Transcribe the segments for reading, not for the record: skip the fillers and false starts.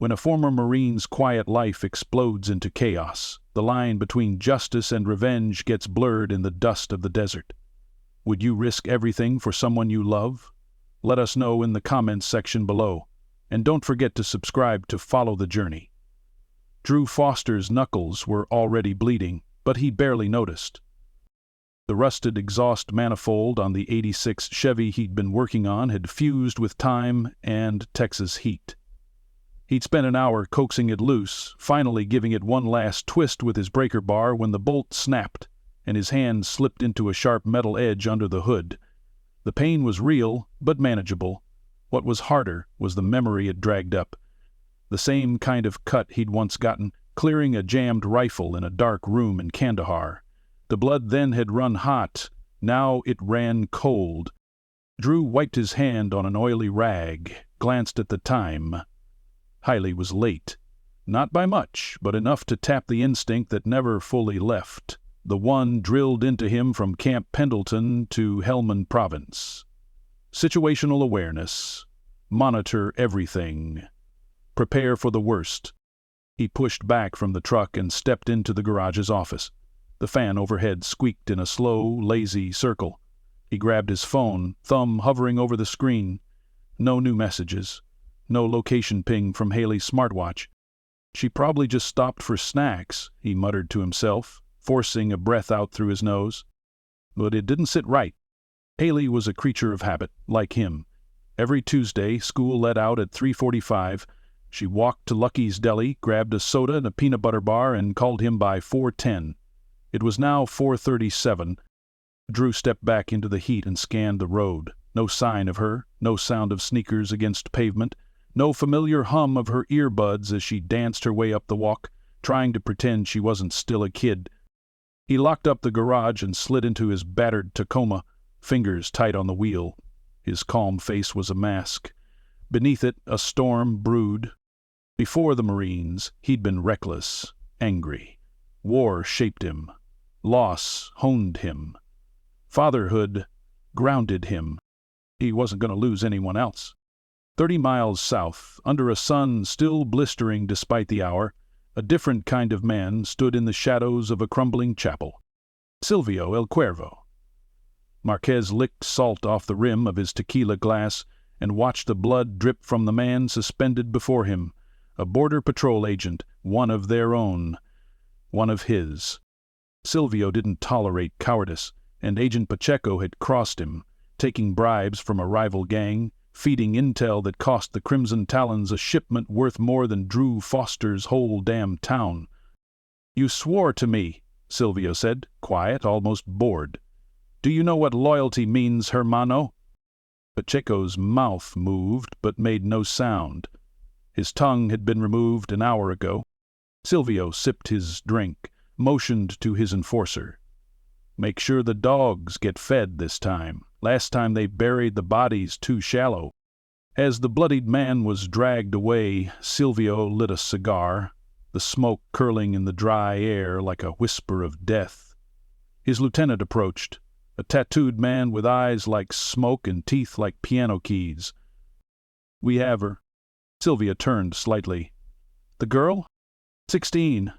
When a former Marine's quiet life explodes into chaos, the line between justice and revenge gets blurred in the dust of the desert. Would you risk everything for someone you love? Let us know in the comments section below. And don't forget to subscribe to follow the journey. Drew Foster's knuckles were already bleeding, but he barely noticed. The rusted exhaust manifold on the '86 Chevy he'd been working on had fused with time and Texas heat. He'd spent an hour coaxing it loose, finally giving it one last twist with his breaker bar when the bolt snapped, and his hand slipped into a sharp metal edge under the hood. The pain was real, but manageable. What was harder was the memory it dragged up. The same kind of cut he'd once gotten, clearing a jammed rifle in a dark room in Kandahar. The blood then had run hot, now it ran cold. Drew wiped his hand on an oily rag, glanced at the time. Hailey was late. Not by much, but enough to tap the instinct that never fully left, the one drilled into him from Camp Pendleton to Helmand Province. Situational awareness. Monitor everything. Prepare for the worst. He pushed back from the truck and stepped into the garage's office. The fan overhead squeaked in a slow, lazy circle. He grabbed his phone, thumb hovering over the screen. No new messages. No location ping from Hailey's smartwatch. She probably just stopped for snacks, he muttered to himself, forcing a breath out through his nose. But it didn't sit right. Hailey was a creature of habit, like him. Every Tuesday, school let out at 3:45. She walked to Lucky's Deli, grabbed a soda and a peanut butter bar, and called him by 4:10. It was now 4:37. Drew stepped back into the heat and scanned the road. No sign of her, no sound of sneakers against pavement, no familiar hum of her earbuds as she danced her way up the walk, trying to pretend she wasn't still a kid. He locked up the garage and slid into his battered Tacoma, fingers tight on the wheel. His calm face was a mask. Beneath it, a storm brewed. Before the Marines, he'd been reckless, angry. War shaped him. Loss honed him. Fatherhood grounded him. He wasn't going to lose anyone else. 30 miles south, under a sun still blistering despite the hour, a different kind of man stood in the shadows of a crumbling chapel. Silvio El Cuervo. Marquez licked salt off the rim of his tequila glass and watched the blood drip from the man suspended before him, a border patrol agent, one of their own, one of his. Silvio didn't tolerate cowardice, and Agent Pacheco had crossed him, taking bribes from a rival gang, feeding intel that cost the Crimson Talons a shipment worth more than Drew Foster's whole damn town. "You swore to me," Silvio said, quiet, almost bored. "Do you know what loyalty means, hermano?" Pacheco's mouth moved, but made no sound. His tongue had been removed an hour ago. Silvio sipped his drink, motioned to his enforcer. "Make sure the dogs get fed this time. Last time they buried the bodies too shallow." As the bloodied man was dragged away, Silvio lit a cigar, the smoke curling in the dry air like a whisper of death. His lieutenant approached, a tattooed man with eyes like smoke and teeth like piano keys. "We have her." Sylvia turned slightly. "The girl?" 16.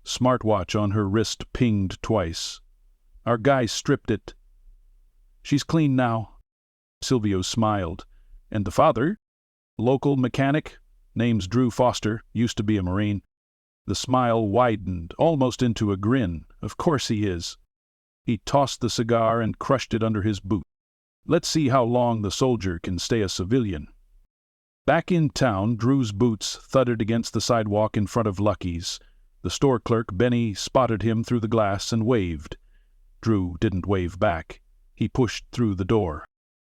Smartwatch on her wrist pinged twice. "Our guy stripped it." "She's clean now." Silvio smiled. "And the father?" "Local mechanic. Name's Drew Foster. Used to be a Marine." The smile widened, almost into a grin. "Of course he is." He tossed the cigar and crushed it under his boot. "Let's see how long the soldier can stay a civilian." Back in town, Drew's boots thudded against the sidewalk in front of Lucky's. The store clerk, Benny, spotted him through the glass and waved. Drew didn't wave back. He pushed through the door.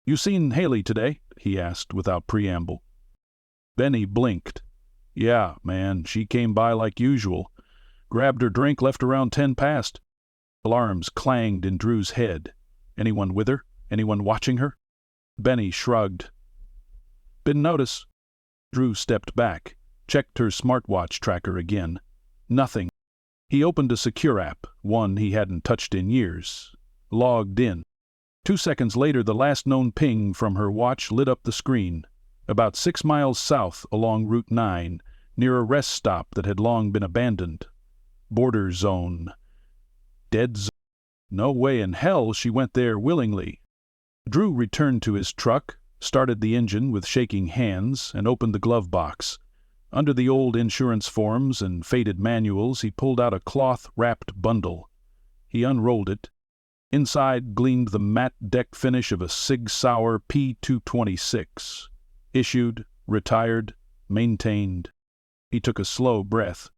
"You seen Hailey today?" he asked without preamble. Benny blinked. "Yeah, man, she came by like usual. Grabbed her drink, left around 10 past. Alarms clanged in Drew's head. Anyone with her? Anyone watching her? Benny shrugged. "Been notice." Drew stepped back, checked her smartwatch tracker again. Nothing. He opened a secure app, one he hadn't touched in years. Logged in. 2 seconds later, the last known ping from her watch lit up the screen. About 6 miles south along Route 9, near a rest stop that had long been abandoned. Border zone. Dead zone. No way in hell she went there willingly. Drew returned to his truck, started the engine with shaking hands, and opened the glove box. Under the old insurance forms and faded manuals, he pulled out a cloth-wrapped bundle. He unrolled it. Inside gleamed the matte deck finish of a Sig Sauer P226. Issued, retired, maintained. He took a slow breath.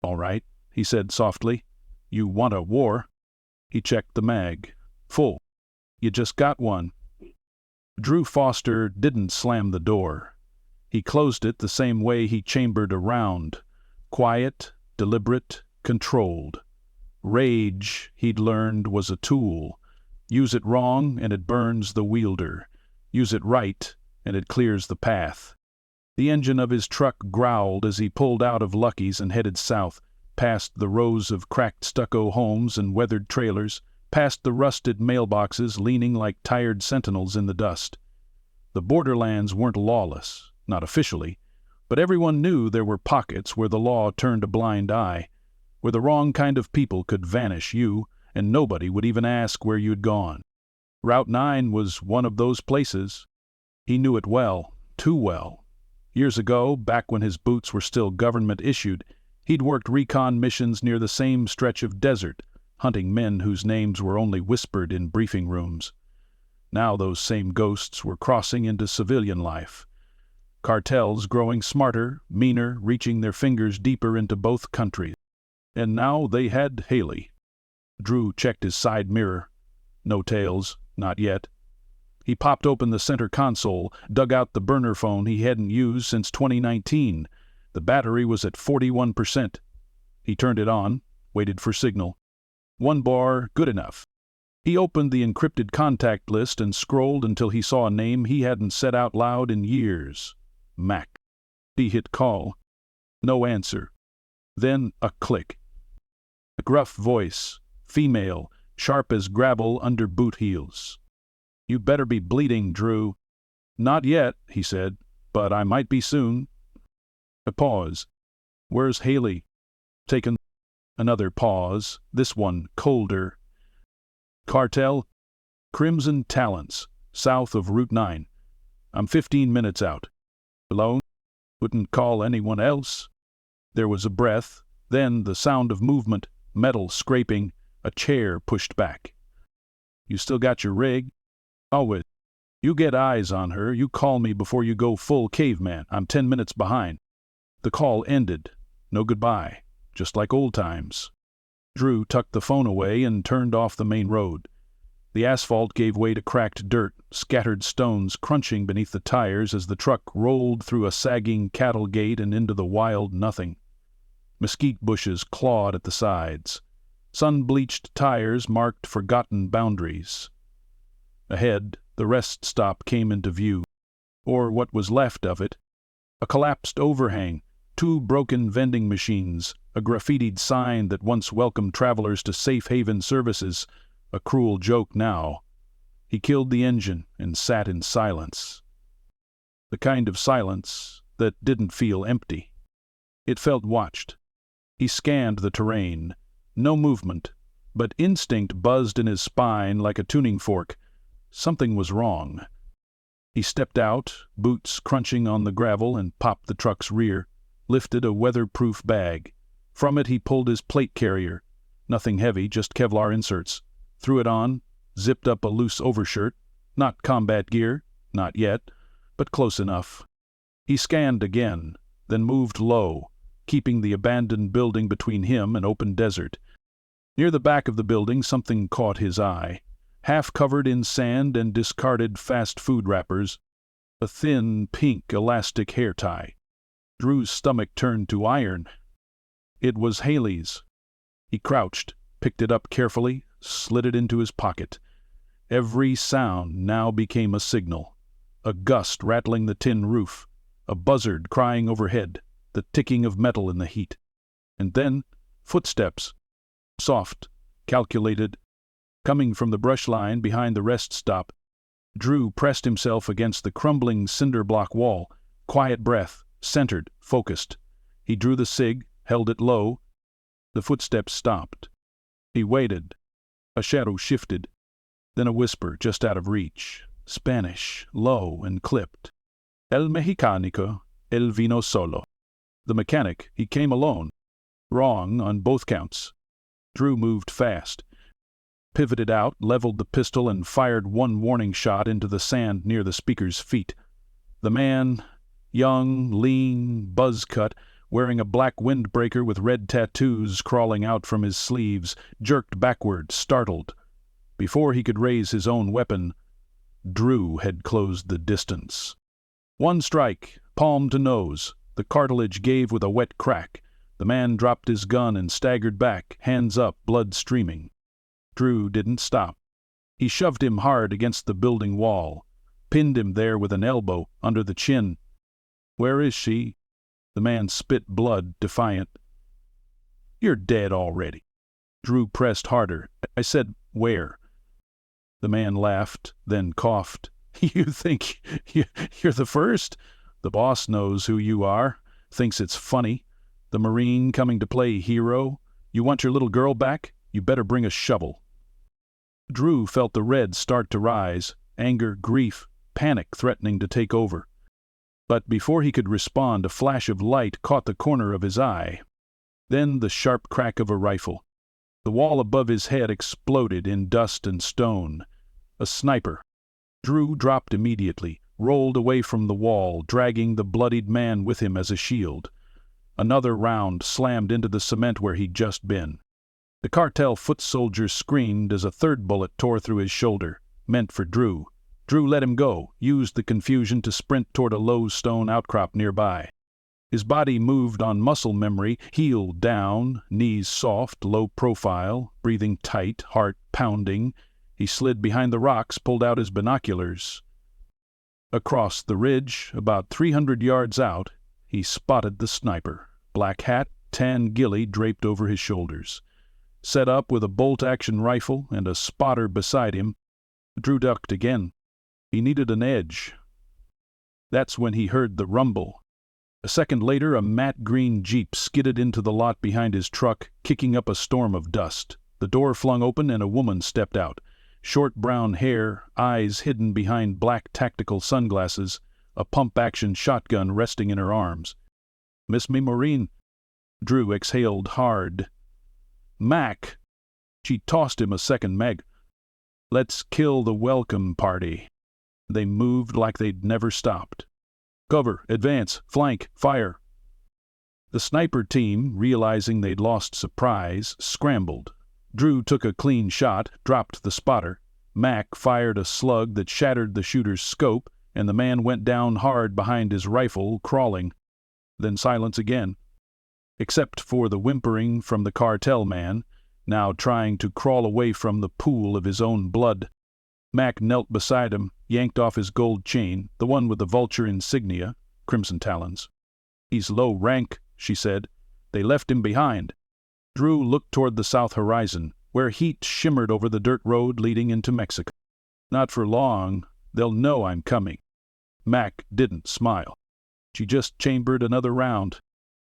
"All right," he said softly. "You want a war?" He checked the mag. "Full. You just got one." Drew Foster didn't slam the door. He closed it the same way he chambered a round. Quiet, deliberate, controlled. Rage, he'd learned, was a tool. Use it wrong and it burns the wielder. Use it right and it clears the path. The engine of his truck growled as he pulled out of Lucky's and headed south, past the rows of cracked stucco homes and weathered trailers, past the rusted mailboxes leaning like tired sentinels in the dust. The borderlands weren't lawless, not officially, but everyone knew there were pockets where the law turned a blind eye, where the wrong kind of people could vanish you, and nobody would even ask where you'd gone. Route 9 was one of those places. He knew it well, too well. Years ago, back when his boots were still government-issued, he'd worked recon missions near the same stretch of desert, hunting men whose names were only whispered in briefing rooms. Now those same ghosts were crossing into civilian life. Cartels growing smarter, meaner, reaching their fingers deeper into both countries. And now they had Haley. Drew checked his side mirror. No tails, not yet. He popped open the center console, dug out the burner phone he hadn't used since 2019. The battery was at 41%. He turned it on, waited for signal. One bar, good enough. He opened the encrypted contact list and scrolled until he saw a name he hadn't said out loud in years. Mac. He hit call. No answer. Then a click. A gruff voice, female, sharp as gravel under boot heels. "You better be bleeding, Drew." "Not yet," he said, "but I might be soon." A pause. "Where's Haley?" "Taken." Another pause, this one colder. "Cartel?" "Crimson Talents, south of Route 9. I'm 15 minutes out." "Alone?" "Wouldn't call anyone else." There was a breath, then the sound of movement, metal scraping, a chair pushed back. "You still got your rig?" "Always." "You get eyes on her, you call me before you go full caveman. I'm 10 minutes behind." The call ended. No goodbye. Just like old times. Drew tucked the phone away and turned off the main road. The asphalt gave way to cracked dirt, scattered stones crunching beneath the tires as the truck rolled through a sagging cattle gate and into the wild nothing. Mesquite bushes clawed at the sides. Sun-bleached tires marked forgotten boundaries. Ahead, the rest stop came into view, or what was left of it. A collapsed overhang, 2 broken vending machines, a graffitied sign that once welcomed travelers to safe haven services, a cruel joke now. He killed the engine and sat in silence. The kind of silence that didn't feel empty. It felt watched. He scanned the terrain. No movement, but instinct buzzed in his spine like a tuning fork. Something was wrong. He stepped out, boots crunching on the gravel, and popped the truck's rear, lifted a weatherproof bag. From it he pulled his plate carrier. Nothing heavy, just Kevlar inserts. Threw it on, zipped up a loose overshirt. Not combat gear, not yet, but close enough. He scanned again, then moved low, keeping the abandoned building between him and open desert. Near the back of the building something caught his eye. Half covered in sand and discarded fast food wrappers, a thin, pink, elastic hair tie. Drew's stomach turned to iron. It was Haley's. He crouched, picked it up carefully, slid it into his pocket. Every sound now became a signal. A gust rattling the tin roof, a buzzard crying overhead, the ticking of metal in the heat. And then, footsteps. Soft, calculated, coming from the brush line behind the rest stop. Drew pressed himself against the crumbling cinder block wall. Quiet breath, centered, focused. He drew the cig, held it low. The footsteps stopped. He waited. A shadow shifted. Then a whisper just out of reach. Spanish, low and clipped. El mexicanico, el vino solo. The mechanic, he came alone. Wrong on both counts. Drew moved fast. Pivoted out, leveled the pistol, and fired one warning shot into the sand near the speaker's feet. The man, young, lean, buzz-cut, wearing a black windbreaker with red tattoos crawling out from his sleeves, jerked backward, startled. Before he could raise his own weapon, Drew had closed the distance. One strike, palm to nose. The cartilage gave with a wet crack. The man dropped his gun and staggered back, hands up, blood streaming. Drew didn't stop. He shoved him hard against the building wall, pinned him there with an elbow under the chin. "Where is she?" The man spit blood, defiant. "You're dead already." Drew pressed harder. "I said, where?" The man laughed, then coughed. "You think you're the first? The boss knows who you are, thinks it's funny. The Marine coming to play hero. You want your little girl back? You better bring a shovel." Drew felt the red start to rise, anger, grief, panic threatening to take over. But before he could respond, a flash of light caught the corner of his eye. Then the sharp crack of a rifle. The wall above his head exploded in dust and stone. A sniper. Drew dropped immediately, rolled away from the wall, dragging the bloodied man with him as a shield. Another round slammed into the cement where he'd just been. The cartel foot soldier screamed as a third bullet tore through his shoulder, meant for Drew. Drew let him go, used the confusion to sprint toward a low stone outcrop nearby. His body moved on muscle memory, heel down, knees soft, low profile, breathing tight, heart pounding. He slid behind the rocks, pulled out his binoculars. Across the ridge, about 300 yards out, he spotted the sniper. Black hat, tan ghillie draped over his shoulders. Set up with a bolt-action rifle and a spotter beside him, Drew ducked again. He needed an edge. That's when he heard the rumble. A second later, a matte green Jeep skidded into the lot behind his truck, kicking up a storm of dust. The door flung open and a woman stepped out. Short brown hair, eyes hidden behind black tactical sunglasses, a pump-action shotgun resting in her arms. "Miss me, Maureen?" Drew exhaled hard. "Mac!" She tossed him a second meg. "Let's kill the welcome party." They moved like they'd never stopped. "Cover, advance, flank, fire." The sniper team, realizing they'd lost surprise, scrambled. Drew took a clean shot, dropped the spotter. Mac fired a slug that shattered the shooter's scope, and the man went down hard behind his rifle, crawling. Then silence again. Except for the whimpering from the cartel man, now trying to crawl away from the pool of his own blood. Mac knelt beside him, yanked off his gold chain, the one with the vulture insignia, crimson talons. "He's low rank," she said. "They left him behind." Drew looked toward the south horizon, where heat shimmered over the dirt road leading into Mexico. "Not for long. They'll know I'm coming." Mac didn't smile. She just chambered another round.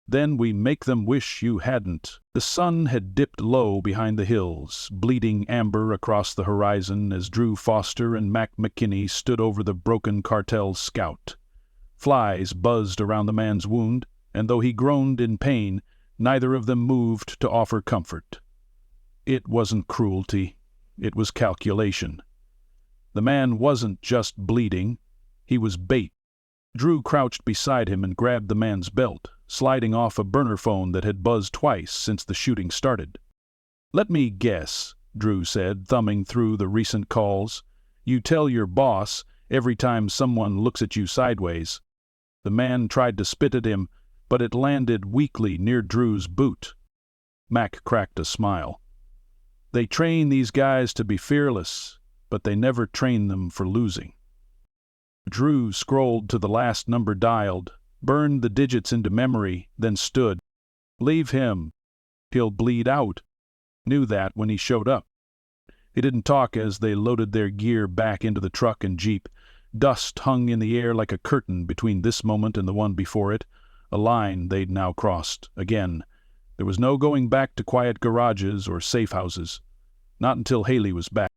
"Then we make them wish you hadn't." The sun had dipped low behind the hills, bleeding amber across the horizon as Drew Foster and Mac McKinney stood over the broken cartel scout. Flies buzzed around the man's wound, and though he groaned in pain, neither of them moved to offer comfort. It wasn't cruelty. It was calculation. The man wasn't just bleeding. He was bait. Drew crouched beside him and grabbed the man's belt, sliding off a burner phone that had buzzed twice since the shooting started. "Let me guess," Drew said, thumbing through the recent calls. "You tell your boss every time someone looks at you sideways." The man tried to spit at him, but it landed weakly near Drew's boot. Mac cracked a smile. "They train these guys to be fearless, but they never train them for losing." Drew scrolled to the last number dialed, burned the digits into memory, then stood. "Leave him. He'll bleed out." Knew that when he showed up. He didn't talk as they loaded their gear back into the truck and jeep. Dust hung in the air like a curtain between this moment and the one before it, a line they'd now crossed. Again, there was no going back to quiet garages or safe houses. Not until Haley was back.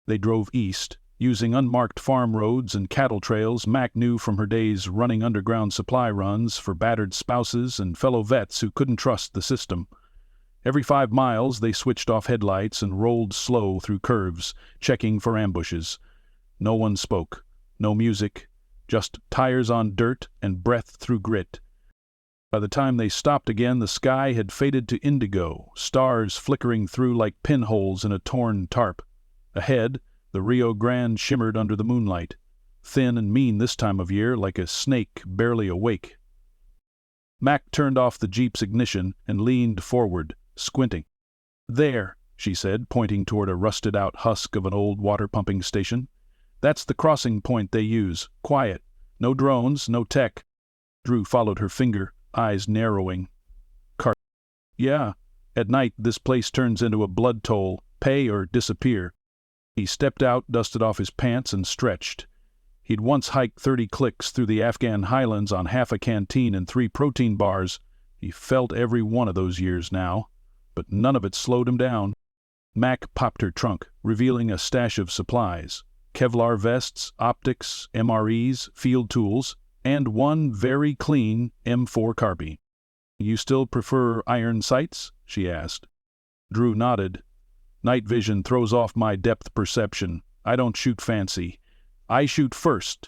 They drove east, using unmarked farm roads and cattle trails Mac knew from her days running underground supply runs for battered spouses and fellow vets who couldn't trust the system. Every 5 miles they switched off headlights and rolled slow through curves, checking for ambushes. No one spoke, no music, just tires on dirt and breath through grit. By the time they stopped again, the sky had faded to indigo, stars flickering through like pinholes in a torn tarp. Ahead, the Rio Grande shimmered under the moonlight, thin and mean this time of year, like a snake barely awake. Mac turned off the Jeep's ignition and leaned forward, squinting. "There," she said, pointing toward a rusted-out husk of an old water-pumping station. "That's the crossing point they use. Quiet. No drones, no tech." Drew followed her finger, eyes narrowing. Cartel. "Yeah. At night, this place turns into a blood toll. Pay or disappear." He stepped out, dusted off his pants, and stretched. He'd once hiked 30 clicks through the Afghan highlands on half a canteen and 3 protein bars. He felt every one of those years now, but none of it slowed him down. Mac popped her trunk, revealing a stash of supplies. Kevlar vests, optics, MREs, field tools, and one very clean M4 carbine. "You still prefer iron sights?" she asked. Drew nodded. "Night vision throws off my depth perception. I don't shoot fancy. I shoot first."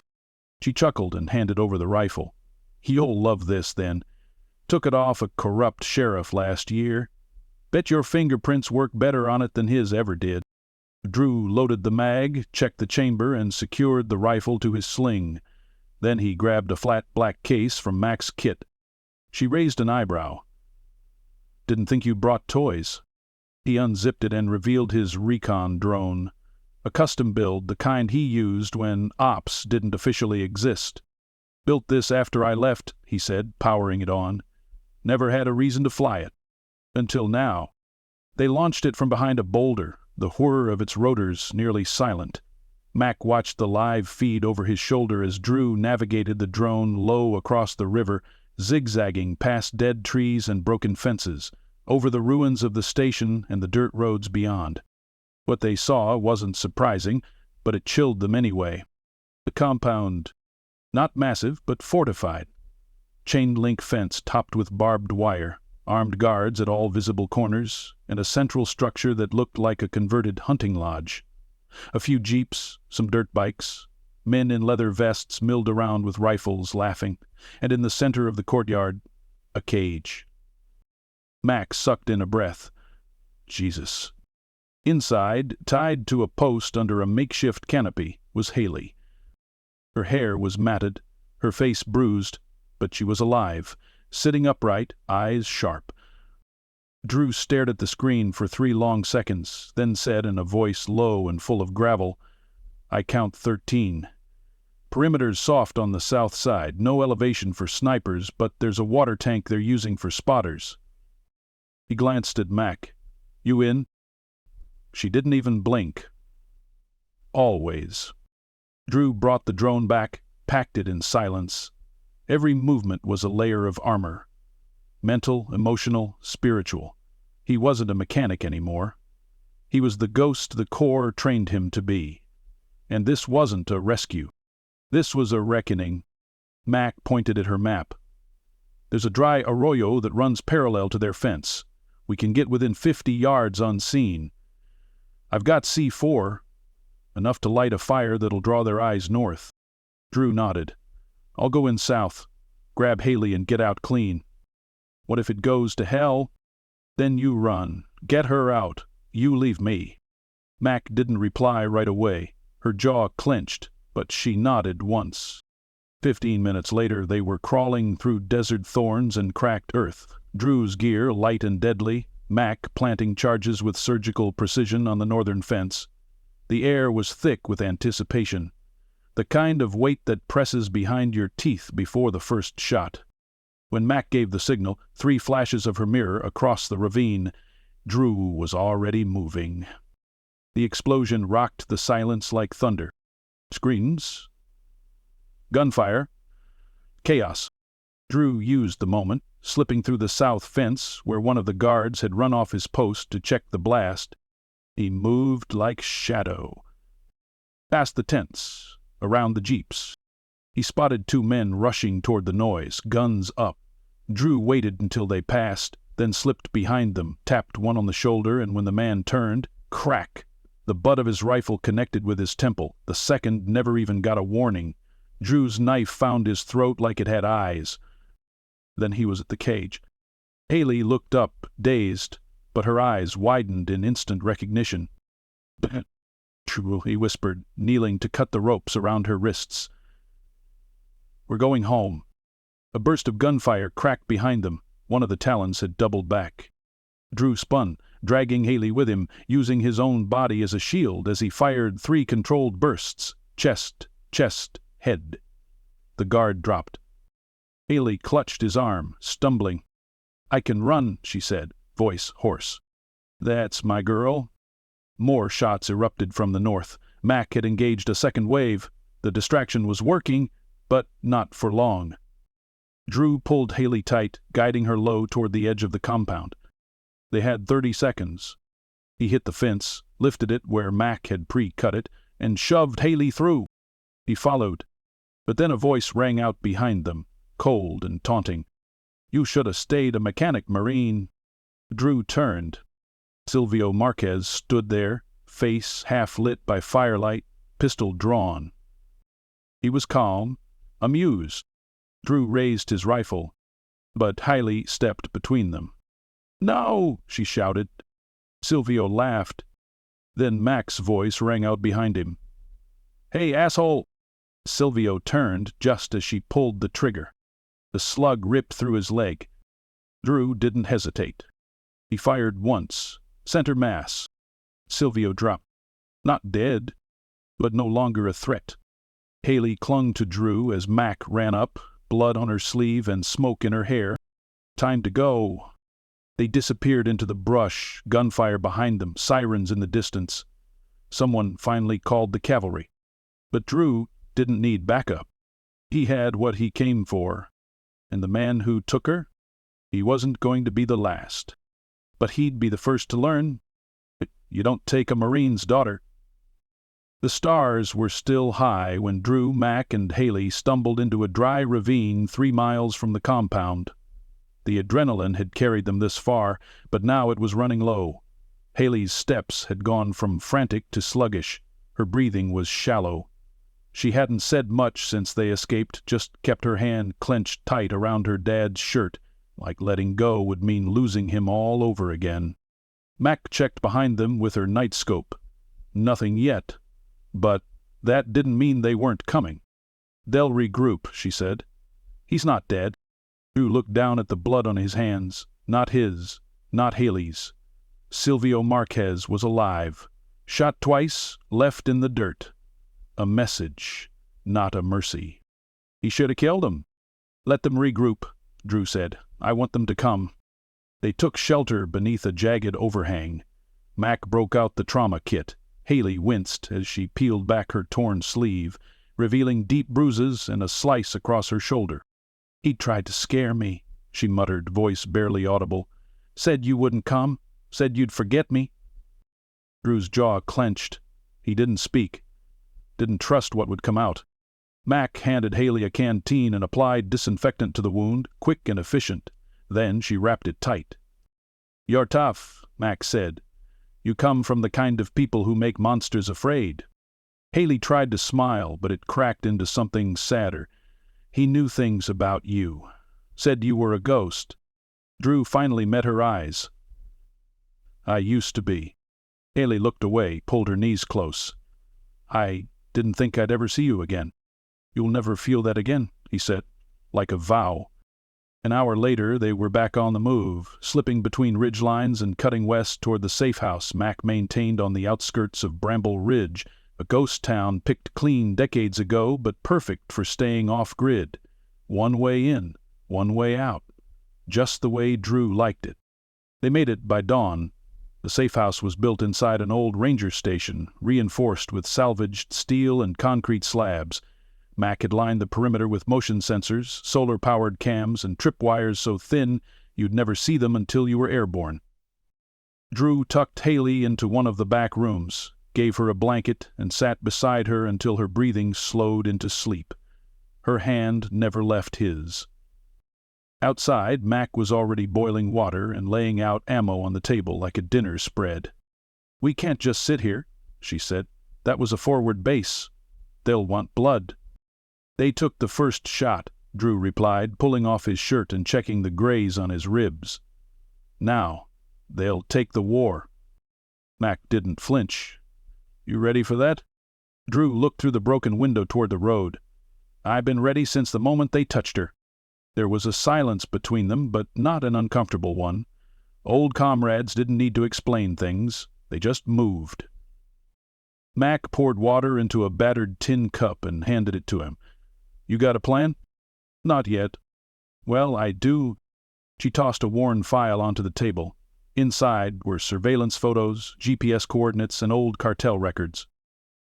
She chuckled and handed over the rifle. "You'll love this, then. Took it off a corrupt sheriff last year. Bet your fingerprints work better on it than his ever did." Drew loaded the mag, checked the chamber, and secured the rifle to his sling. Then he grabbed a flat black case from Mac's kit. She raised an eyebrow. "Didn't think you brought toys." He unzipped it and revealed his recon drone. A custom build, the kind he used when ops didn't officially exist. "Built this after I left," he said, powering it on. "Never had a reason to fly it. Until now." They launched it from behind a boulder, the whir of its rotors nearly silent. Mac watched the live feed over his shoulder as Drew navigated the drone low across the river, zigzagging past dead trees and broken fences, over the ruins of the station and the dirt roads beyond. What they saw wasn't surprising, but it chilled them anyway. The compound, not massive, but fortified. Chain-link fence topped with barbed wire, armed guards at all visible corners, and a central structure that looked like a converted hunting lodge. A few jeeps, some dirt bikes, men in leather vests milled around with rifles, laughing, and in the center of the courtyard, a cage. Mac sucked in a breath. Jesus. Inside, tied to a post under a makeshift canopy, was Haley. Her hair was matted, her face bruised, but she was alive, sitting upright, eyes sharp. Drew stared at the screen for 3 long seconds, then said in a voice low and full of gravel, "I count 13. Perimeter's soft on the south side, no elevation for snipers, but there's a water tank they're using for spotters." He glanced at Mac. "You in?" She didn't even blink. "Always." Drew brought the drone back, packed it in silence. Every movement was a layer of armor. Mental, emotional, spiritual. He wasn't a mechanic anymore. He was the ghost the Corps trained him to be. And this wasn't a rescue. This was a reckoning. Mac pointed at her map. "There's a dry arroyo that runs parallel to their fence. We can get within 50 yards unseen. I've got C4, enough to light a fire that'll draw their eyes north." Drew nodded. "I'll go in south, grab Haley and get out clean." "What if it goes to hell?" "Then you run. Get her out. You leave me." Mac didn't reply right away. Her jaw clenched, but she nodded once. 15 minutes later, they were crawling through desert thorns and cracked earth. Drew's gear light and deadly, Mac planting charges with surgical precision on the northern fence. The air was thick with anticipation. The kind of weight that presses behind your teeth before the first shot. When Mac gave the signal, 3 flashes of her mirror across the ravine, Drew was already moving. The explosion rocked the silence like thunder. Screams. Gunfire. Chaos. Drew used the moment, slipping through the south fence where one of the guards had run off his post to check the blast. He moved like shadow. Past the tents, around the jeeps. He spotted two men rushing toward the noise, guns up. Drew waited until they passed, then slipped behind them, tapped one on the shoulder, and when the man turned, crack! The butt of his rifle connected with his temple. The second never even got a warning. Drew's knife found his throat like it had eyes. Then he was at the cage. Haley looked up, dazed, but her eyes widened in instant recognition. "True," he whispered, kneeling to cut the ropes around her wrists. "We're going home." A burst of gunfire cracked behind them. One of the Talons had doubled back. Drew spun, dragging Haley with him, using his own body as a shield as he fired 3 controlled bursts. Chest, chest, head. The guard dropped. Haley clutched his arm, stumbling. "I can run," she said, voice hoarse. "That's my girl." More shots erupted from the north. Mac had engaged a second wave. The distraction was working, but not for long. Drew pulled Haley tight, guiding her low toward the edge of the compound. They had 30 seconds. He hit the fence, lifted it where Mac had pre-cut it, and shoved Haley through. He followed. But then a voice rang out behind them, cold and taunting. "You should have stayed a mechanic, Marine." Drew turned. Silvio Marquez stood there, face half lit by firelight, pistol drawn. He was calm, amused. Drew raised his rifle, but Haley stepped between them. "No!" she shouted. Silvio laughed. Then Mac's voice rang out behind him. "Hey, asshole!" Silvio turned just as she pulled the trigger. The slug ripped through his leg. Drew didn't hesitate. He fired once, center mass. Silvio dropped. Not dead, but no longer a threat. Haley clung to Drew as Mac ran up, blood on her sleeve and smoke in her hair. Time to go. They disappeared into the brush, gunfire behind them, sirens in the distance. Someone finally called the cavalry. But Drew didn't need backup. He had what he came for. And the man who took her? He wasn't going to be the last. But he'd be the first to learn. You don't take a Marine's daughter. The stars were still high when Drew, Mac, and Haley stumbled into a dry ravine 3 miles from the compound. The adrenaline had carried them this far, but now it was running low. Haley's steps had gone from frantic to sluggish. Her breathing was shallow. She hadn't said much since they escaped, just kept her hand clenched tight around her dad's shirt, like letting go would mean losing him all over again. Mac checked behind them with her night scope. Nothing yet. But that didn't mean they weren't coming. "They'll regroup," she said. "He's not dead." Drew looked down at the blood on his hands. Not his, not Haley's. Silvio Marquez was alive. Shot twice, left in the dirt. A message, not a mercy. "He should have killed him." "Let them regroup," Drew said. "I want them to come." They took shelter beneath a jagged overhang. Mac broke out the trauma kit. Haley winced as she peeled back her torn sleeve, revealing deep bruises and a slice across her shoulder. "He tried to scare me," she muttered, voice barely audible. "Said you wouldn't come. Said you'd forget me." Drew's jaw clenched. He didn't speak. Didn't trust what would come out. Mac handed Haley a canteen and applied disinfectant to the wound, quick and efficient. Then she wrapped it tight. "You're tough," Mac said. "You come from the kind of people who make monsters afraid." Haley tried to smile, but it cracked into something sadder. "He knew things about you. Said you were a ghost." Drew finally met her eyes. "I used to be." Haley looked away, pulled her knees close. "I didn't think I'd ever see you again." "You'll never feel that again," he said, like a vow. An hour later, they were back on the move, slipping between ridge lines and cutting west toward the safe house Mac maintained on the outskirts of Bramble Ridge, a ghost town picked clean decades ago but perfect for staying off-grid. One way in, one way out. Just the way Drew liked it. They made it by dawn. The safe house was built inside an old ranger station, reinforced with salvaged steel and concrete slabs. Mac had lined the perimeter with motion sensors, solar-powered cams, and tripwires so thin you'd never see them until you were airborne. Drew tucked Haley into one of the back rooms, gave her a blanket, and sat beside her until her breathing slowed into sleep. Her hand never left his. Outside, Mac was already boiling water and laying out ammo on the table like a dinner spread. "We can't just sit here," she said. "That was a forward base. They'll want blood." "They took the first shot," Drew replied, pulling off his shirt and checking the graze on his ribs. "Now, they'll take the war." Mac didn't flinch. "You ready for that?" Drew looked through the broken window toward the road. "I've been ready since the moment they touched her." There was a silence between them, but not an uncomfortable one. Old comrades didn't need to explain things. They just moved. Mac poured water into a battered tin cup and handed it to him. "You got a plan?" "Not yet." "Well, I do." She tossed a worn file onto the table. Inside were surveillance photos, GPS coordinates, and old cartel records.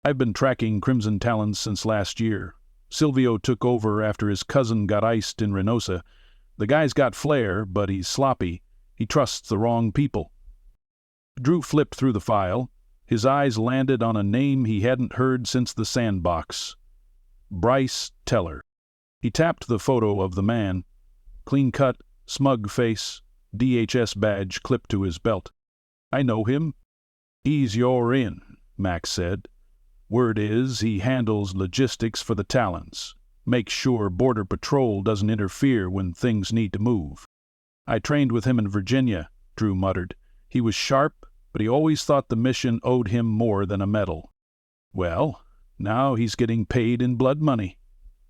"I've been tracking Crimson Talons since last year. Silvio took over after his cousin got iced in Reynosa. The guy's got flair, but he's sloppy. He trusts the wrong people." Drew flipped through the file. His eyes landed on a name he hadn't heard since the sandbox. Bryce Teller. He tapped the photo of the man. Clean-cut, smug face, DHS badge clipped to his belt. "I know him." "He's your in," Max said. "Word is he handles logistics for the Talons. Makes sure Border Patrol doesn't interfere when things need to move." "I trained with him in Virginia," Drew muttered. "He was sharp, but he always thought the mission owed him more than a medal." "Well, now he's getting paid in blood money.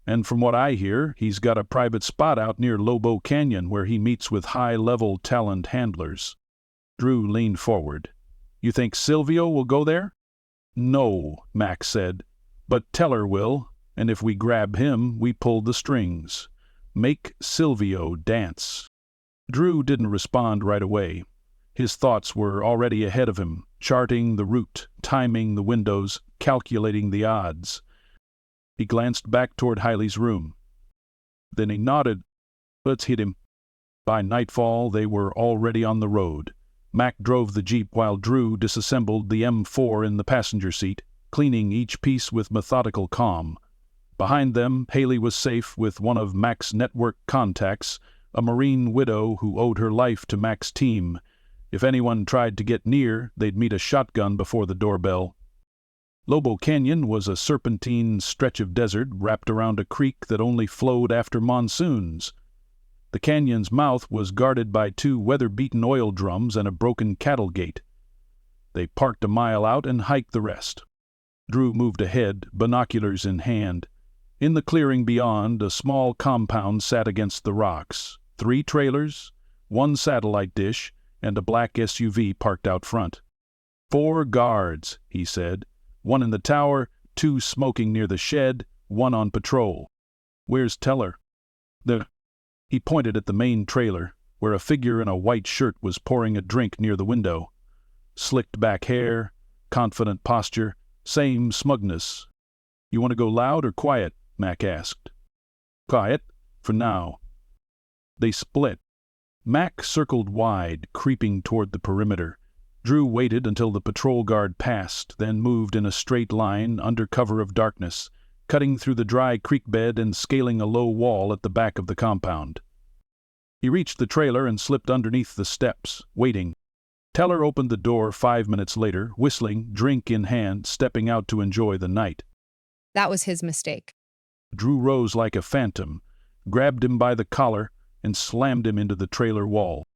And from what I hear, he's got a private spot out near Lobo Canyon where he meets with high-level Talon handlers." Drew leaned forward. "You think Silvio will go there?" "No," Max said. "But Teller will, and if we grab him, we pull the strings. Make Silvio dance." Drew didn't respond right away. His thoughts were already ahead of him, charting the route, timing the windows, calculating the odds. He glanced back toward Hiley's room. Then he nodded. "Let's hit him." By nightfall, they were already on the road. Mac drove the Jeep while Drew disassembled the M4 in the passenger seat, cleaning each piece with methodical calm. Behind them, Haley was safe with one of Mac's network contacts, a Marine widow who owed her life to Mac's team. If anyone tried to get near, they'd meet a shotgun before the doorbell. Lobo Canyon was a serpentine stretch of desert wrapped around a creek that only flowed after monsoons. The canyon's mouth was guarded by 2 weather-beaten oil drums and a broken cattle gate. They parked a mile out and hiked the rest. Drew moved ahead, binoculars in hand. In the clearing beyond, a small compound sat against the rocks. 3 trailers, 1 satellite dish, and a black SUV parked out front. 4 guards, he said. 1 in the tower, 2 smoking near the shed, 1 on patrol. "Where's Teller?" He pointed at the main trailer, where a figure in a white shirt was pouring a drink near the window. Slicked back hair, confident posture, same smugness. "You want to go loud or quiet?" Mac asked. "Quiet, for now." They split. Mac circled wide, creeping toward the perimeter. Drew waited until the patrol guard passed, then moved in a straight line under cover of darkness, cutting through the dry creek bed and scaling a low wall at the back of the compound. He reached the trailer and slipped underneath the steps, waiting. Teller opened the door 5 minutes later, whistling, drink in hand, stepping out to enjoy the night. That was his mistake. Drew rose like a phantom, grabbed him by the collar, and slammed him into the trailer wall.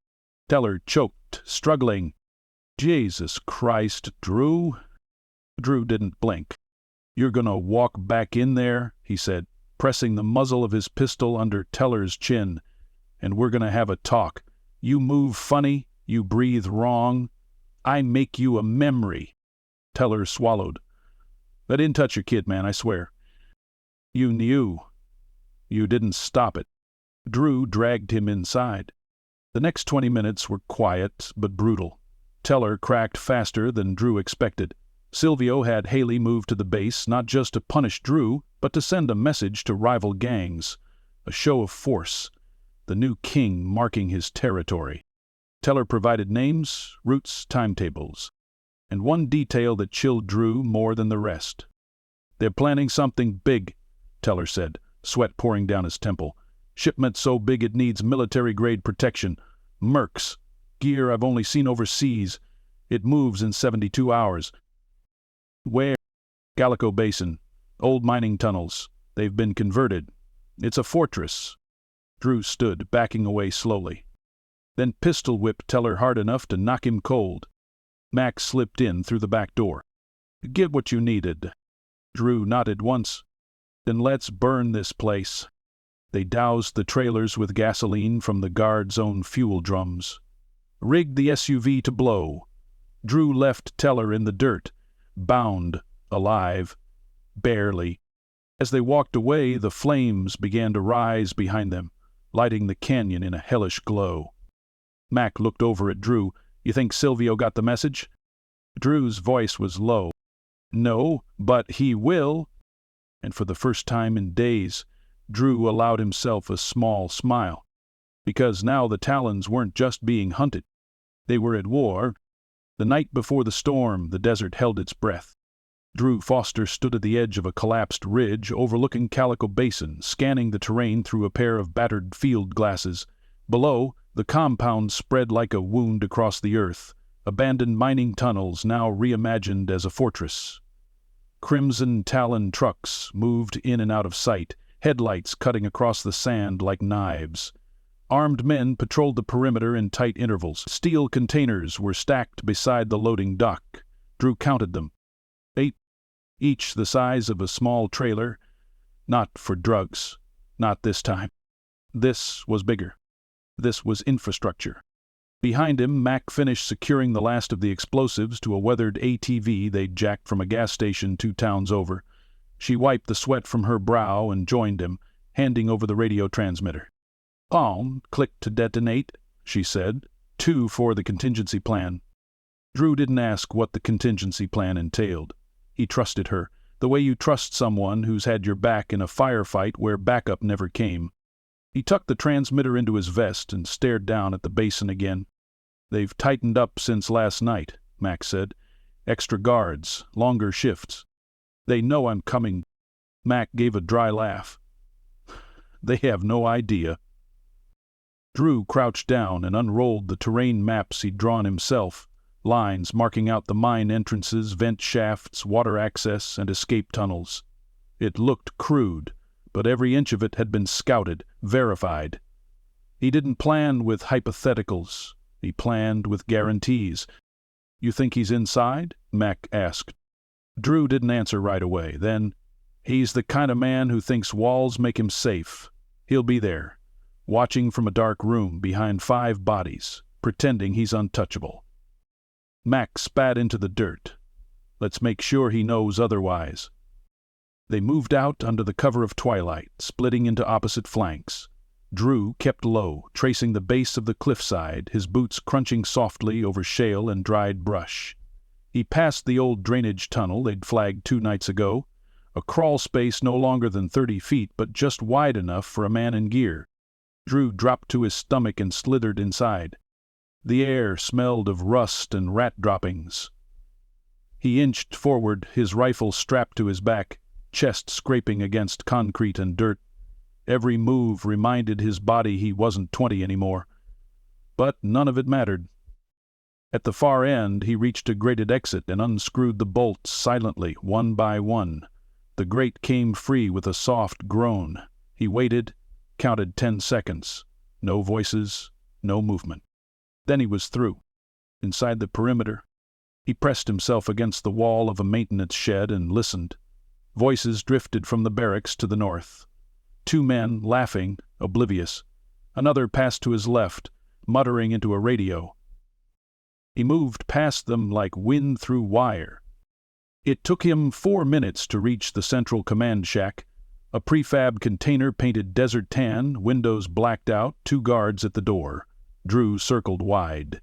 Teller choked, struggling. "Jesus Christ, Drew." Drew didn't blink. "You're gonna walk back in there," he said, pressing the muzzle of his pistol under Teller's chin. "And we're gonna have a talk. You move funny, you breathe wrong. I make you a memory." Teller swallowed. "I didn't touch your kid, man, I swear." "You knew. You didn't stop it." Drew dragged him inside. The next 20 minutes were quiet but brutal. Teller cracked faster than Drew expected. Silvio had Haley move to the base not just to punish Drew, but to send a message to rival gangs. A show of force. The new king marking his territory. Teller provided names, routes, timetables. And one detail that chilled Drew more than the rest. "They're planning something big," Teller said, sweat pouring down his temple. "Shipment so big it needs military-grade protection. Mercs. Gear I've only seen overseas. It moves in 72 hours. Where? Calico Basin. Old mining tunnels. They've been converted. It's a fortress." Drew stood, backing away slowly. Then pistol-whipped Teller hard enough to knock him cold. Mac slipped in through the back door. "Get what you needed." Drew nodded once. "Then let's burn this place." They doused the trailers with gasoline from the guard's own fuel drums. Rigged the SUV to blow. Drew left Teller in the dirt, bound, alive, barely. As they walked away, the flames began to rise behind them, lighting the canyon in a hellish glow. Mac looked over at Drew. "You think Silvio got the message?" Drew's voice was low. "No, but he will." And for the first time in days, Drew allowed himself a small smile. Because now the Talons weren't just being hunted. They were at war. The night before the storm, the desert held its breath. Drew Foster stood at the edge of a collapsed ridge overlooking Calico Basin, scanning the terrain through a pair of battered field glasses. Below, the compound spread like a wound across the earth, abandoned mining tunnels now reimagined as a fortress. Crimson Talon trucks moved in and out of sight, headlights cutting across the sand like knives. Armed men patrolled the perimeter in tight intervals. Steel containers were stacked beside the loading dock. Drew counted them. 8, each the size of a small trailer. Not for drugs. Not this time. This was bigger. This was infrastructure. Behind him, Mac finished securing the last of the explosives to a weathered ATV they'd jacked from a gas station 2 towns over. She wiped the sweat from her brow and joined him, handing over the radio transmitter. "Palm, click to detonate," she said. 2 for the contingency plan. Drew didn't ask what the contingency plan entailed. He trusted her, the way you trust someone who's had your back in a firefight where backup never came. He tucked the transmitter into his vest and stared down at the basin again. "They've tightened up since last night," Mac said. "Extra guards, longer shifts. They know I'm coming." Mac gave a dry laugh. "They have no idea." Drew crouched down and unrolled the terrain maps he'd drawn himself, lines marking out the mine entrances, vent shafts, water access, and escape tunnels. It looked crude, but every inch of it had been scouted, verified. He didn't plan with hypotheticals. He planned with guarantees. "You think he's inside?" Mac asked. Drew didn't answer right away. Then, "He's the kind of man who thinks walls make him safe. He'll be there, watching from a dark room behind 5 bodies, pretending he's untouchable." Mac spat into the dirt. "Let's make sure he knows otherwise." They moved out under the cover of twilight, splitting into opposite flanks. Drew kept low, tracing the base of the cliffside, his boots crunching softly over shale and dried brush. He passed the old drainage tunnel they'd flagged 2 nights ago, a crawl space no longer than 30 feet, but just wide enough for a man in gear. Drew dropped to his stomach and slithered inside. The air smelled of rust and rat droppings. He inched forward, his rifle strapped to his back, chest scraping against concrete and dirt. Every move reminded his body he wasn't 20 anymore. But none of it mattered. At the far end, he reached a grated exit and unscrewed the bolts silently, one by one. The grate came free with a soft groan. He waited, counted 10 seconds. No voices, no movement. Then he was through. Inside the perimeter, he pressed himself against the wall of a maintenance shed and listened. Voices drifted from the barracks to the north. 2 men, laughing, oblivious. Another passed to his left, muttering into a radio. He moved past them like wind through wire. It took him 4 minutes to reach the central command shack, a prefab container painted desert tan, windows blacked out, 2 guards at the door. Drew circled wide.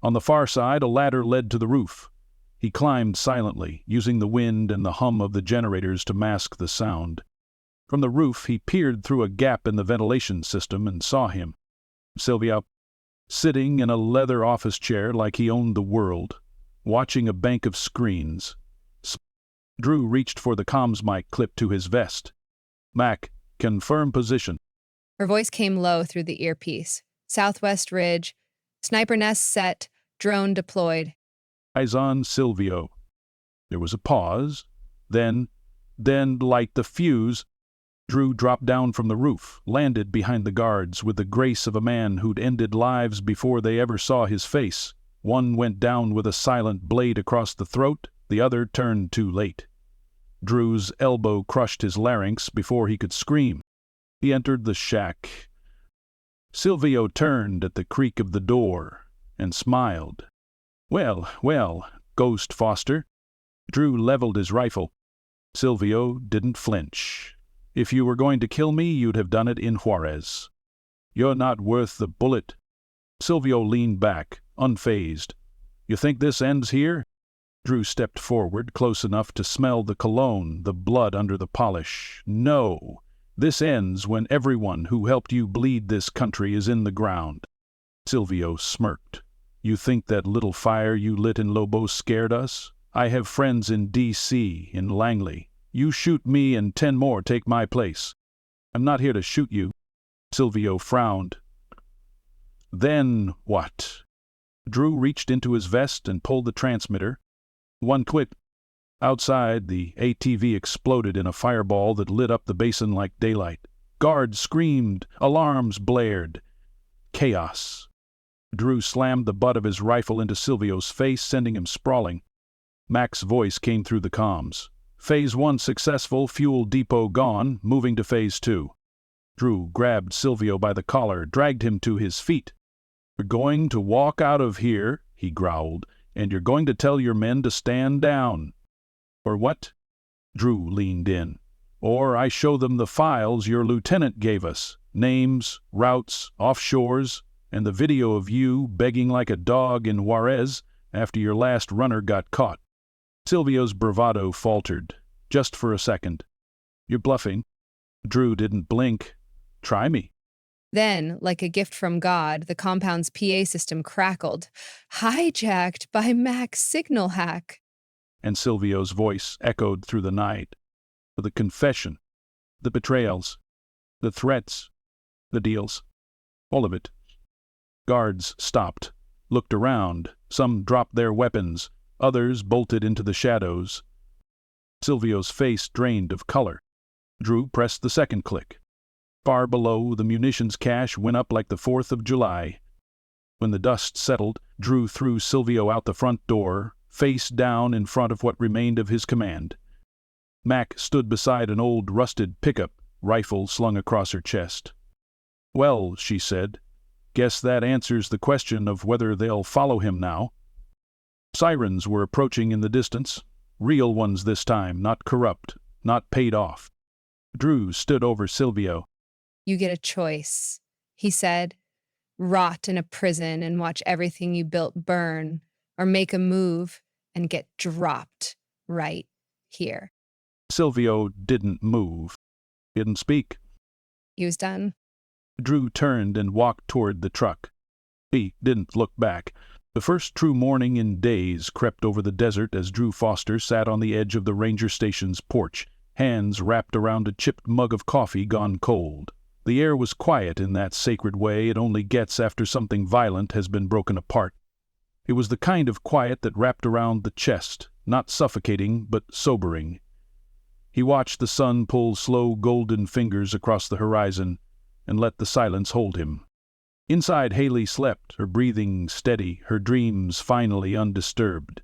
On the far side, a ladder led to the roof. He climbed silently, using the wind and the hum of the generators to mask the sound. From the roof, he peered through a gap in the ventilation system and saw him. Silvio, sitting in a leather office chair like he owned the world, watching a bank of screens. Drew reached for the comms mic clipped to his vest. Mac, confirm position. Her voice came low through the earpiece. Southwest Ridge. Sniper nest set. Drone deployed. Eyes on Silvio. There was a pause. Then, like the fuse, Drew dropped down from the roof, landed behind the guards with the grace of a man who'd ended lives before they ever saw his face. One went down with a silent blade across the throat, the other turned too late. Drew's elbow crushed his larynx before he could scream. He entered the shack. Silvio turned at the creak of the door and smiled. Well, Ghost Foster. Drew leveled his rifle. Silvio didn't flinch. If you were going to kill me, you'd have done it in Juarez. You're not worth the bullet. Silvio leaned back, unfazed. You think this ends here? Drew stepped forward, close enough to smell the cologne, the blood under the polish. No, this ends when everyone who helped you bleed this country is in the ground. Silvio smirked. You think that little fire you lit in Lobos scared us? I have friends in D.C., in Langley. You shoot me and 10 more take my place. I'm not here to shoot you. Silvio frowned. Then what? Drew reached into his vest and pulled the transmitter. One click. Outside, the ATV exploded in a fireball that lit up the basin like daylight. Guards screamed. Alarms blared. Chaos. Drew slammed the butt of his rifle into Silvio's face, sending him sprawling. Mac's voice came through the comms. Phase 1 successful, fuel depot gone, moving to Phase 2. Drew grabbed Silvio by the collar, dragged him to his feet. You're going to walk out of here, he growled, and you're going to tell your men to stand down. Or what? Drew leaned in. Or I show them the files your lieutenant gave us. Names, routes, offshores, and the video of you begging like a dog in Juarez after your last runner got caught. Silvio's bravado faltered, just for a second. You're bluffing. Drew didn't blink. Try me. Then, like a gift from God, the compound's PA system crackled. Hijacked by Mac's signal hack. And Silvio's voice echoed through the night. The confession, the betrayals, the threats, the deals, all of it. Guards stopped, looked around. Some dropped their weapons. Others bolted into the shadows. Silvio's face drained of color. Drew pressed the second click. Far below, the munitions cache went up like the 4th of July. When the dust settled, Drew threw Silvio out the front door, face down in front of what remained of his command. Mac stood beside an old rusted pickup, rifle slung across her chest. Well, she said, guess that answers the question of whether they'll follow him now. Sirens were approaching in the distance. Real ones this time, not corrupt, not paid off. Drew stood over Silvio. You get a choice, he said. Rot in a prison and watch everything you built burn, or make a move and get dropped right here. Silvio didn't move. He didn't speak. He was done. Drew turned and walked toward the truck. He didn't look back. The first true morning in days crept over the desert as Drew Foster sat on the edge of the ranger station's porch, hands wrapped around a chipped mug of coffee gone cold. The air was quiet in that sacred way it only gets after something violent has been broken apart. It was the kind of quiet that wrapped around the chest, not suffocating, but sobering. He watched the sun pull slow golden fingers across the horizon and let the silence hold him. Inside, Haley slept, her breathing steady, her dreams finally undisturbed.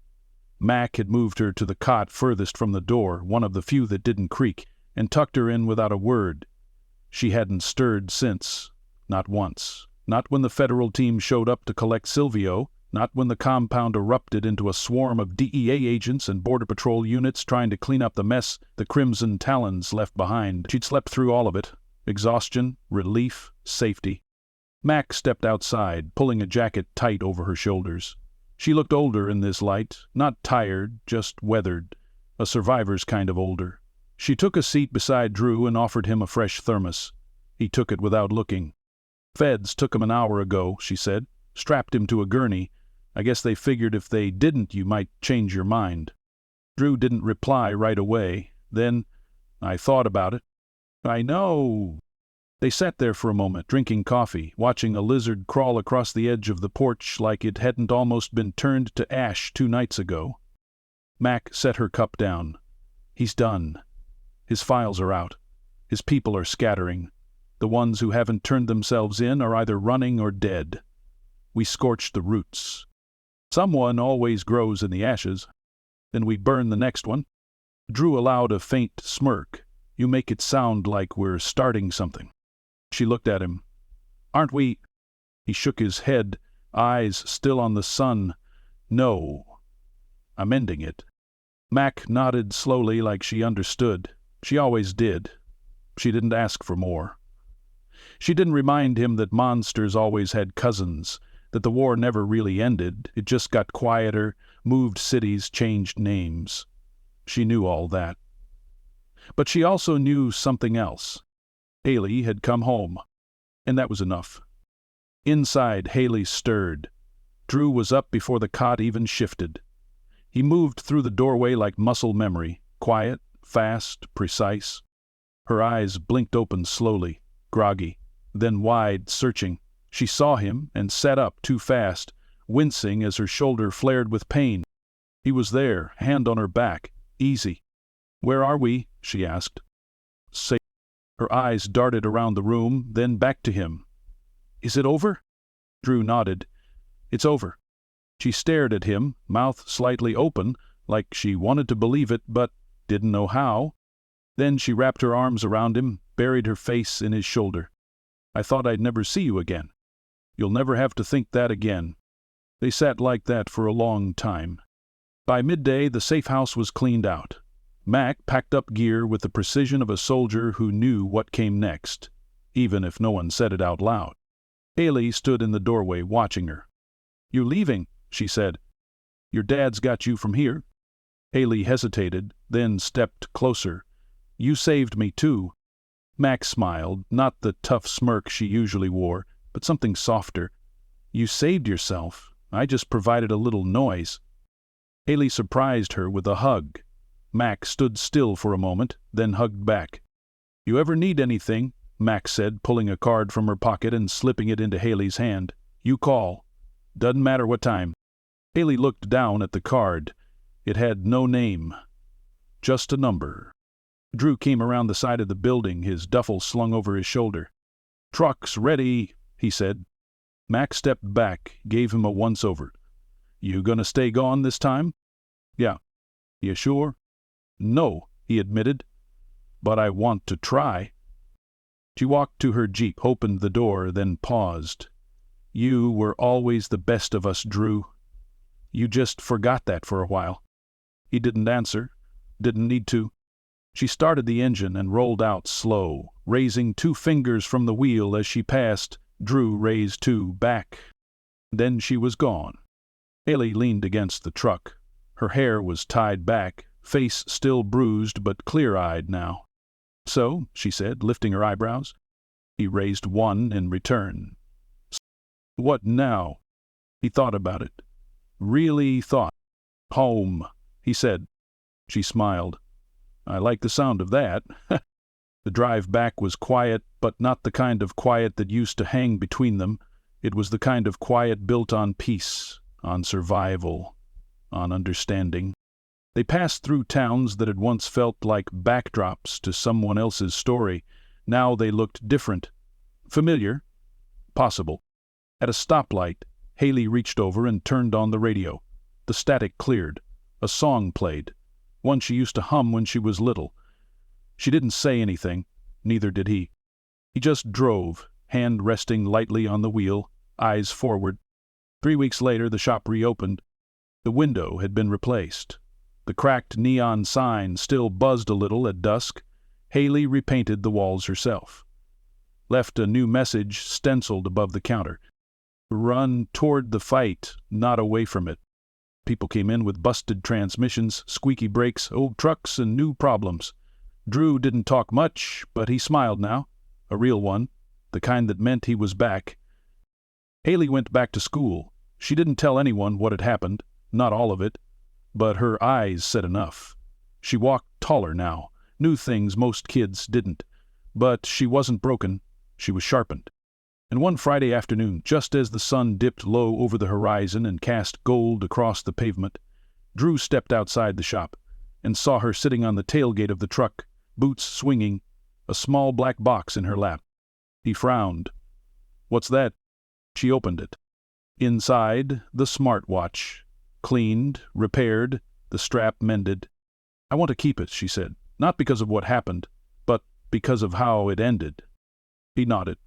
Mac had moved her to the cot furthest from the door, one of the few that didn't creak, and tucked her in without a word. She hadn't stirred since. Not once. Not when the federal team showed up to collect Silvio, not when the compound erupted into a swarm of DEA agents and Border Patrol units trying to clean up the mess the Crimson Talons left behind. She'd slept through all of it. Exhaustion, relief, safety. Mac stepped outside, pulling a jacket tight over her shoulders. She looked older in this light, not tired, just weathered, a survivor's kind of older. She took a seat beside Drew and offered him a fresh thermos. He took it without looking. "Feds took him an hour ago," she said. "Strapped him to a gurney. I guess they figured if they didn't you might change your mind." Drew didn't reply right away. Then, "I thought about it." "I know." They sat there for a moment, drinking coffee, watching a lizard crawl across the edge of the porch like it hadn't almost been turned to ash 2 nights ago. Mac set her cup down. "He's done. His files are out. His people are scattering. The ones who haven't turned themselves in are either running or dead. We scorched the roots. Someone always grows in the ashes. Then we burn the next one." Drew allowed a faint smirk. "You make it sound like we're starting something." She looked at him. "Aren't we?" He shook his head, eyes still on the sun. "No. I'm ending it." Mac nodded slowly like she understood. She always did. She didn't ask for more. She didn't remind him that monsters always had cousins, that the war never really ended. It just got quieter, moved cities, changed names. She knew all that. But she also knew something else. Haley had come home, and that was enough. Inside, Haley stirred. Drew was up before the cot even shifted. He moved through the doorway like muscle memory, quiet, fast, precise. Her eyes blinked open slowly, groggy, then wide, searching. She saw him and sat up too fast, wincing as her shoulder flared with pain. He was there, hand on her back, easy. "Where are we?" she asked. "Safe." Her eyes darted around the room, then back to him. "Is it over?" Drew nodded. "It's over." She stared at him, mouth slightly open, like she wanted to believe it, but didn't know how. Then she wrapped her arms around him, buried her face in his shoulder. "I thought I'd never see you again. You'll never have to think that again." They sat like that for a long time. By midday, the safe house was cleaned out. Mac packed up gear with the precision of a soldier who knew what came next, even if no one said it out loud. Haley stood in the doorway watching her. "You're leaving," she said. "Your dad's got you from here." Haley hesitated, then stepped closer. "You saved me, too." Mac smiled, not the tough smirk she usually wore, but something softer. "You saved yourself. I just provided a little noise." Haley surprised her with a hug. Mac stood still for a moment, then hugged back. "You ever need anything," Mac said, pulling a card from her pocket and slipping it into Haley's hand, "you call. Doesn't matter what time." Haley looked down at the card. It had no name, just a number. Drew came around the side of the building, his duffel slung over his shoulder. "Truck's ready," he said. Mac stepped back, gave him a once-over. "You gonna stay gone this time?" "Yeah." "You sure?" "No," he admitted. "But I want to try." She walked to her Jeep, opened the door, then paused. "You were always the best of us, Drew. You just forgot that for a while." He didn't answer, didn't need to. She started the engine and rolled out slow, raising 2 fingers from the wheel as she passed. Drew raised 2 back. Then she was gone. Haley leaned against the truck. Her hair was tied back, face still bruised but clear-eyed now. "So," she said, lifting her eyebrows. He raised one in return. "What now?" He thought about it. Really thought. "Home," he said. She smiled. "I like the sound of that." The drive back was quiet, but not the kind of quiet that used to hang between them. It was the kind of quiet built on peace, on survival, on understanding. They passed through towns that had once felt like backdrops to someone else's story. Now they looked different. Familiar? Possible. At a stoplight, Haley reached over and turned on the radio. The static cleared. A song played, one she used to hum when she was little. She didn't say anything, neither did he. He just drove, hand resting lightly on the wheel, eyes forward. 3 weeks later, the shop reopened. The window had been replaced. The cracked neon sign still buzzed a little at dusk. Haley repainted the walls herself. Left a new message stenciled above the counter. "Run toward the fight, not away from it." People came in with busted transmissions, squeaky brakes, old trucks, and new problems. Drew didn't talk much, but he smiled now. A real one, the kind that meant he was back. Haley went back to school. She didn't tell anyone what had happened, not all of it, but her eyes said enough. She walked taller now, knew things most kids didn't. But she wasn't broken, she was sharpened. And one Friday afternoon, just as the sun dipped low over the horizon and cast gold across the pavement, Drew stepped outside the shop and saw her sitting on the tailgate of the truck, boots swinging, a small black box in her lap. He frowned. "What's that?" She opened it. Inside, the smartwatch. Cleaned, repaired, the strap mended. "I want to keep it," she said. "Not because of what happened, but because of how it ended." He nodded.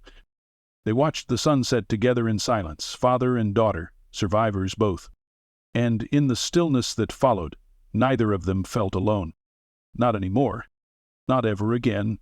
They watched the sunset together in silence, father and daughter, survivors both. And in the stillness that followed, neither of them felt alone. Not anymore. Not ever again.